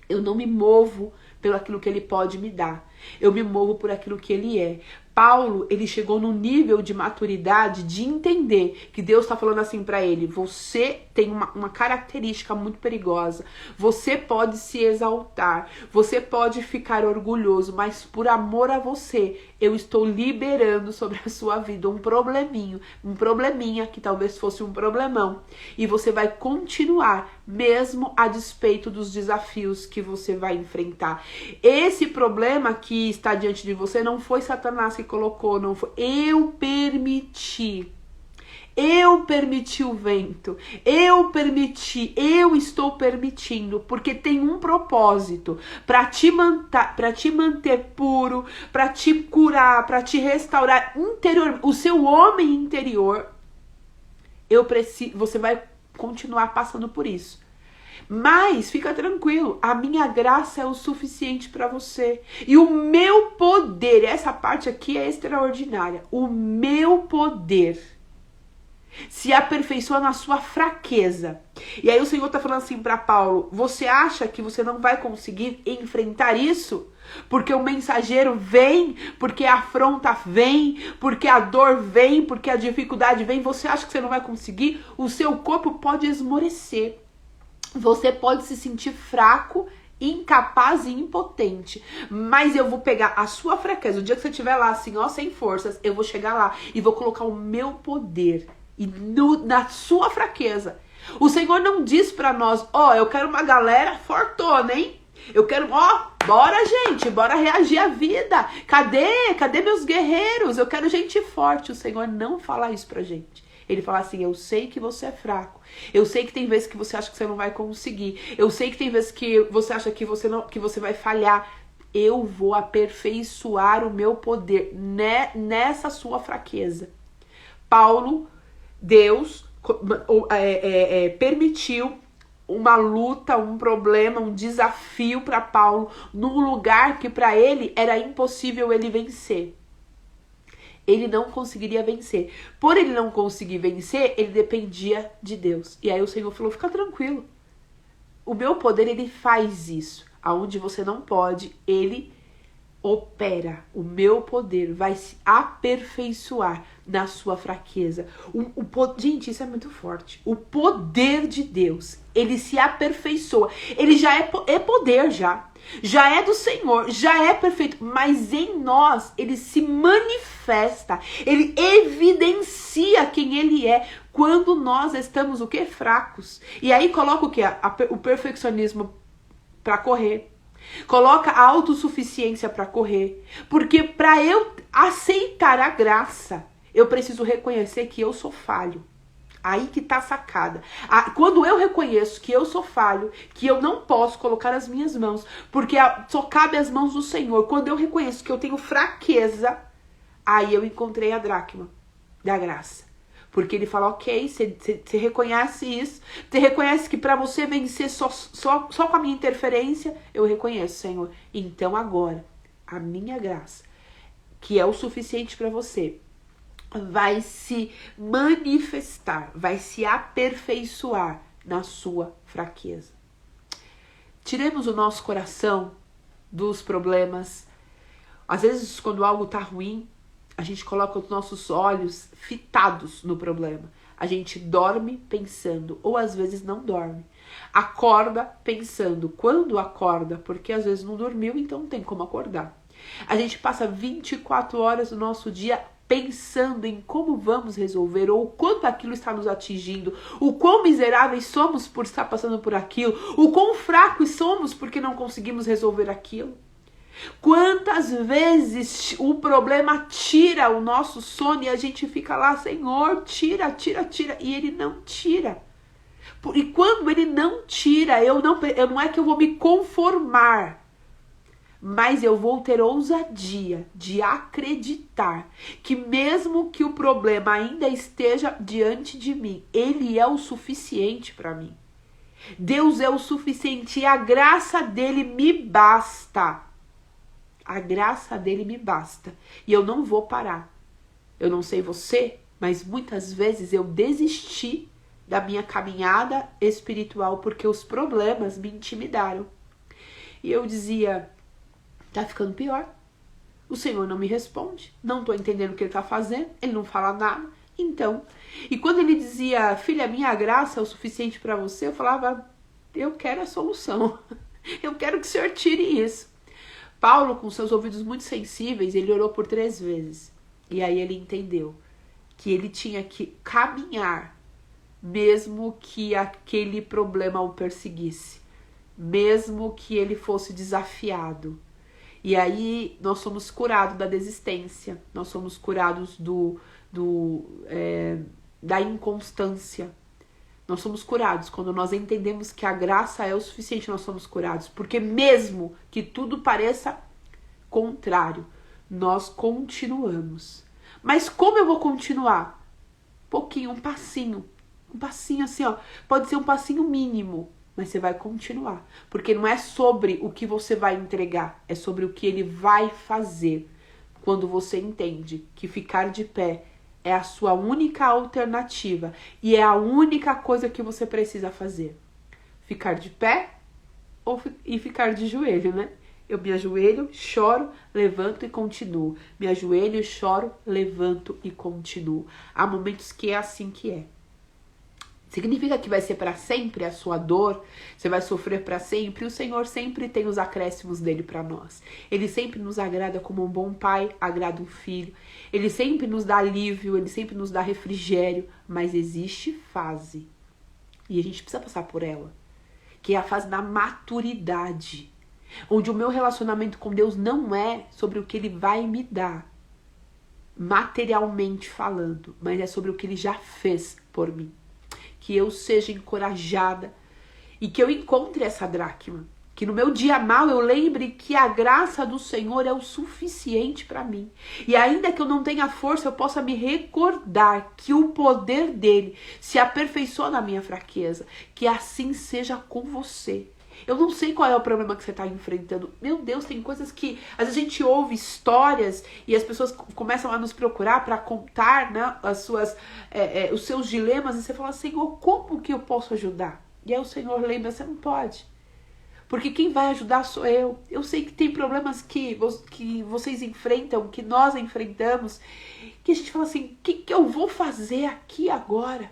Eu não me movo pelo aquilo que Ele pode me dar, eu me movo por aquilo que Ele é. Paulo, ele chegou no nível de maturidade de entender que Deus está falando assim para ele: você tem uma característica muito perigosa, você pode se exaltar, você pode ficar orgulhoso, mas por amor a você, eu estou liberando sobre a sua vida um probleminha que talvez fosse um problemão, e você vai continuar mesmo a despeito dos desafios que você vai enfrentar. Esse problema que está diante de você não foi Satanás que colocou, não foi. Eu permiti o vento, eu estou permitindo, porque tem um propósito, para te manter puro, para te curar, para te restaurar interior, o seu homem interior. Você vai continuar passando por isso. Mas fica tranquilo, a minha graça é o suficiente para você. E o meu poder, essa parte aqui é extraordinária. O meu poder se aperfeiçoa na sua fraqueza. E aí o Senhor tá falando assim para Paulo: você acha que você não vai conseguir enfrentar isso? Porque o mensageiro vem, porque a afronta vem, porque a dor vem, porque a dificuldade vem. Você acha que você não vai conseguir? O seu corpo pode esmorecer. Você pode se sentir fraco, incapaz e impotente. Mas eu vou pegar a sua fraqueza. O dia que você estiver lá assim, ó, sem forças, eu vou chegar lá e vou colocar o meu poder na sua fraqueza. O Senhor não diz pra nós: ó, eu quero uma galera fortona, hein? Eu quero, ó, bora gente, bora reagir à vida. Cadê meus guerreiros? Eu quero gente forte. O Senhor não fala isso pra gente. Ele fala assim: eu sei que você é fraco. Eu sei que tem vezes que você acha que você não vai conseguir. Eu sei que tem vezes que você acha que você vai falhar. Eu vou aperfeiçoar o meu poder nessa sua fraqueza. Paulo, Deus permitiu uma luta, um problema, um desafio para Paulo, num lugar que para ele era impossível ele vencer. ele não conseguiria vencer. Por ele não conseguir vencer, ele dependia de Deus. E aí o Senhor falou, fica tranquilo. O meu poder, ele faz isso. Aonde você não pode, ele opera. O meu poder vai se aperfeiçoar na sua fraqueza. Gente, isso é muito forte. O poder de Deus, ele se aperfeiçoa. Ele já é poder já. Já é do Senhor, já é perfeito, mas em nós ele se manifesta, ele evidencia quem ele é quando nós estamos o quê? Fracos. E aí coloca o quê? O perfeccionismo para correr. Coloca a autossuficiência para correr. Porque para eu aceitar a graça, eu preciso reconhecer que eu sou falho. Aí que tá a sacada. Quando eu reconheço que eu sou falho, que eu não posso colocar as minhas mãos, porque só cabe as mãos do Senhor. Quando eu reconheço que eu tenho fraqueza, aí eu encontrei a dracma da graça. Porque ele fala, ok, você reconhece isso, você reconhece que para você vencer só com a minha interferência, eu reconheço, Senhor. Então agora, a minha graça, que é o suficiente para você, vai se manifestar, vai se aperfeiçoar na sua fraqueza. Tiremos o nosso coração dos problemas. Às vezes, quando algo tá ruim, a gente coloca os nossos olhos fitados no problema. A gente dorme pensando, ou às vezes não dorme. Acorda pensando. Quando acorda? Porque às vezes não dormiu, então não tem como acordar. A gente passa 24 horas do nosso dia pensando em como vamos resolver, ou o quanto aquilo está nos atingindo, o quão miseráveis somos por estar passando por aquilo, o quão fracos somos porque não conseguimos resolver aquilo. Quantas vezes o problema tira o nosso sono e a gente fica lá, Senhor, tira, e ele não tira. E quando ele não tira, não é que eu vou me conformar, mas eu vou ter ousadia de acreditar que mesmo que o problema ainda esteja diante de mim, ele é o suficiente para mim. Deus é o suficiente e a graça dele me basta. A graça dele me basta. E eu não vou parar. Eu não sei você, mas muitas vezes eu desisti da minha caminhada espiritual porque os problemas me intimidaram. E eu dizia, tá ficando pior. O Senhor não me responde. Não tô entendendo o que ele tá fazendo. Ele não fala nada. Então, e quando ele dizia, filha, minha graça é o suficiente para você, eu falava, eu quero a solução. Eu quero que o Senhor tire isso. Paulo, com seus ouvidos muito sensíveis, ele orou por 3 vezes. E aí ele entendeu que ele tinha que caminhar, mesmo que aquele problema o perseguisse, mesmo que ele fosse desafiado. E aí nós somos curados da desistência, nós somos curados da inconstância. Nós somos curados quando nós entendemos que a graça é o suficiente, nós somos curados. Porque mesmo que tudo pareça contrário, nós continuamos. Mas como eu vou continuar? Pouquinho, um passinho assim, ó. Pode ser um passinho mínimo, mas você vai continuar. Porque não é sobre o que você vai entregar, é sobre o que ele vai fazer. Quando você entende que ficar de pé é a sua única alternativa e é a única coisa que você precisa fazer. Ficar de pé e ficar de joelho, né? Eu me ajoelho, choro, levanto e continuo. Me ajoelho, choro, levanto e continuo. Há momentos que é assim que é. Significa que vai ser para sempre a sua dor, você vai sofrer para sempre. O Senhor sempre tem os acréscimos dele para nós. Ele sempre nos agrada como um bom pai agrada um filho. Ele sempre nos dá alívio, ele sempre nos dá refrigério. Mas existe fase, e a gente precisa passar por ela, que é a fase da maturidade, onde o meu relacionamento com Deus não é sobre o que ele vai me dar, materialmente falando, mas é sobre o que ele já fez por mim. Que eu seja encorajada e que eu encontre essa dracma. Que no meu dia mal eu lembre que a graça do Senhor é o suficiente para mim. E ainda que eu não tenha força, eu possa me recordar que o poder dele se aperfeiçoa na minha fraqueza. Que assim seja com você. Eu não sei qual é o problema que você está enfrentando. Meu Deus, tem coisas que... Às vezes a gente ouve histórias e as pessoas começam a nos procurar para contar, né, os seus dilemas. E você fala, Senhor, como que eu posso ajudar? E aí o Senhor lembra, você não pode. Porque quem vai ajudar sou eu. Eu sei que tem problemas que vocês enfrentam, que nós enfrentamos, que a gente fala assim, o que eu vou fazer aqui agora?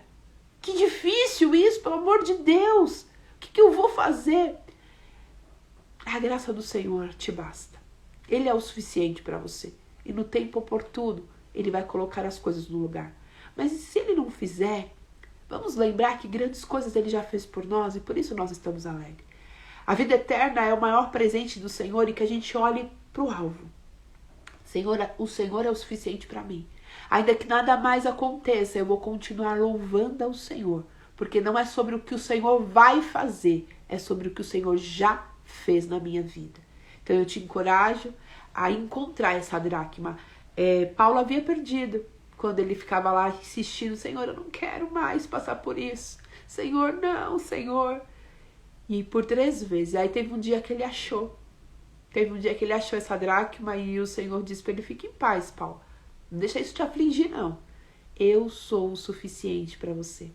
Que difícil isso, pelo amor de Deus. O que eu vou fazer? A graça do Senhor te basta. Ele é o suficiente para você. E no tempo oportuno, Ele vai colocar as coisas no lugar. Mas se Ele não fizer, vamos lembrar que grandes coisas Ele já fez por nós e por isso nós estamos alegres. A vida eterna é o maior presente do Senhor e que a gente olhe para o alvo. O Senhor é o suficiente para mim. Ainda que nada mais aconteça, eu vou continuar louvando ao Senhor. Porque não é sobre o que o Senhor vai fazer, é sobre o que o Senhor já fez na minha vida. Então eu te encorajo a encontrar essa dracma. Paulo havia perdido quando ele ficava lá insistindo, Senhor, eu não quero mais passar por isso. Senhor, não, Senhor. E por 3 vezes. Aí teve um dia que ele achou. Essa dracma e o Senhor disse para ele, fique em paz, Paulo. Não deixa isso te afligir, não. Eu sou o suficiente para você.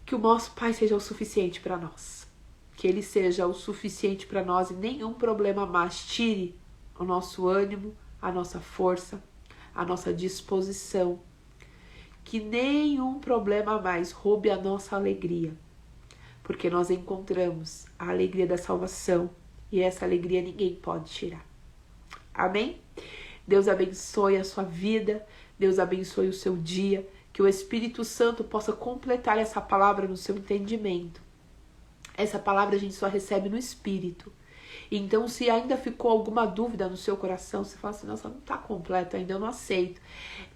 Que o nosso Pai seja o suficiente para nós. Que Ele seja o suficiente para nós e nenhum problema mais tire o nosso ânimo, a nossa força, a nossa disposição. Que nenhum problema mais roube a nossa alegria. Porque nós encontramos a alegria da salvação e essa alegria ninguém pode tirar. Amém? Deus abençoe a sua vida, Deus abençoe o seu dia, que o Espírito Santo possa completar essa palavra no seu entendimento. Essa palavra a gente só recebe no Espírito. Então, se ainda ficou alguma dúvida no seu coração, você fala assim, nossa, não está completo ainda, eu não aceito.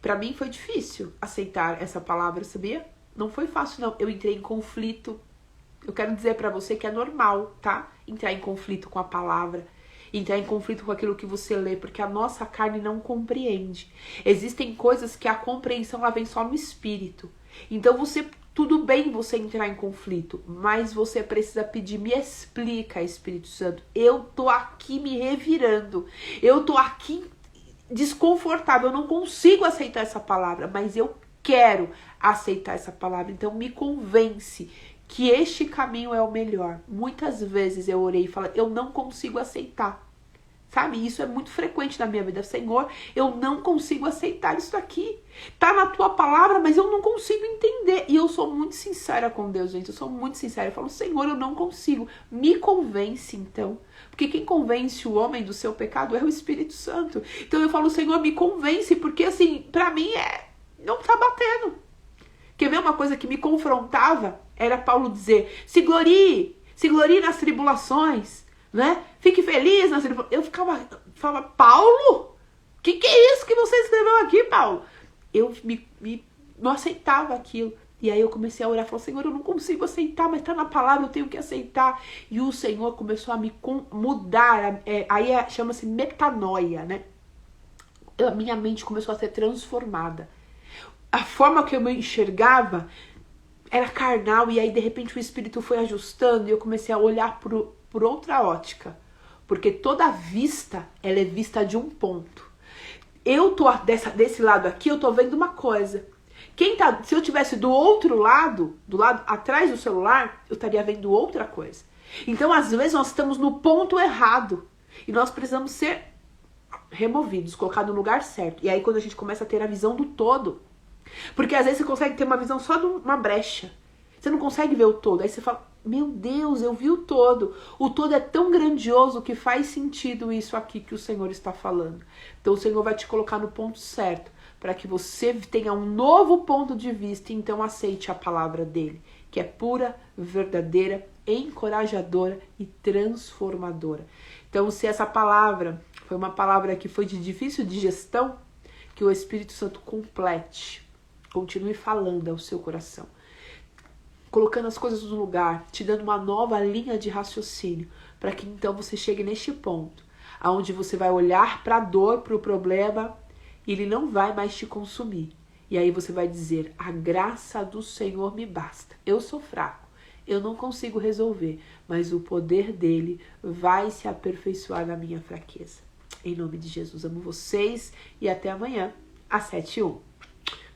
Para mim foi difícil aceitar essa palavra, sabia? Não foi fácil, não. Eu entrei em conflito. Eu quero dizer para você que é normal, tá? Entrar em conflito com a palavra. Entrar em conflito com aquilo que você lê, porque a nossa carne não compreende. Existem coisas que a compreensão ela vem só no Espírito. Então tudo bem você entrar em conflito, mas você precisa pedir, me explica, Espírito Santo. Eu tô aqui me revirando. Eu tô aqui desconfortável, eu não consigo aceitar essa palavra, mas eu quero aceitar essa palavra. Então me convence que este caminho é o melhor. Muitas vezes eu orei e falei, eu não consigo aceitar. Sabe, isso é muito frequente na minha vida. Senhor, eu não consigo aceitar isso aqui. Tá na tua palavra, mas eu não consigo entender. E eu sou muito sincera com Deus, gente. Eu sou muito sincera. Eu falo, Senhor, eu não consigo. Me convence, então. Porque quem convence o homem do seu pecado é o Espírito Santo. Então eu falo, Senhor, me convence. Porque assim, pra mim não tá batendo. Quer ver uma coisa que me confrontava? Era Paulo dizer, se glorie nas tribulações, né? Fique feliz nas tribulações. Eu falava, Paulo? Que é isso que você escreveu aqui, Paulo? Eu não aceitava aquilo. E aí eu comecei a orar, falei, Senhor, eu não consigo aceitar, mas tá na palavra, eu tenho que aceitar. E o Senhor começou a me mudar, aí chama-se metanoia, né? A minha mente começou a ser transformada. A forma que eu me enxergava era carnal, e aí de repente o Espírito foi ajustando e eu comecei a olhar por outra ótica. Porque toda vista, ela é vista de um ponto. Eu tô desse lado aqui, eu tô vendo uma coisa. Se eu tivesse do outro lado, do lado atrás do celular, eu estaria vendo outra coisa. Então, às vezes, nós estamos no ponto errado. E nós precisamos ser removidos, colocados no lugar certo. E aí, quando a gente começa a ter a visão do todo... Porque às vezes você consegue ter uma visão só de uma brecha. Você não consegue ver o todo. Aí você fala, meu Deus, eu vi o todo. O todo é tão grandioso que faz sentido isso aqui que o Senhor está falando. Então o Senhor vai te colocar no ponto certo, para que você tenha um novo ponto de vista e então aceite a palavra dele, que é pura, verdadeira, encorajadora e transformadora. Então, se essa palavra foi uma palavra que foi de difícil digestão, que o Espírito Santo complete, continue falando ao seu coração, colocando as coisas no lugar, te dando uma nova linha de raciocínio, para que então você chegue neste ponto, aonde você vai olhar para a dor, para o problema, e ele não vai mais te consumir. E aí você vai dizer, a graça do Senhor me basta. Eu sou fraco, Eu não consigo resolver, mas o poder dele vai se aperfeiçoar na minha fraqueza. Em nome de Jesus, amo vocês e até amanhã, às 7h01.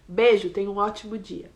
Beijo, tenha um ótimo dia.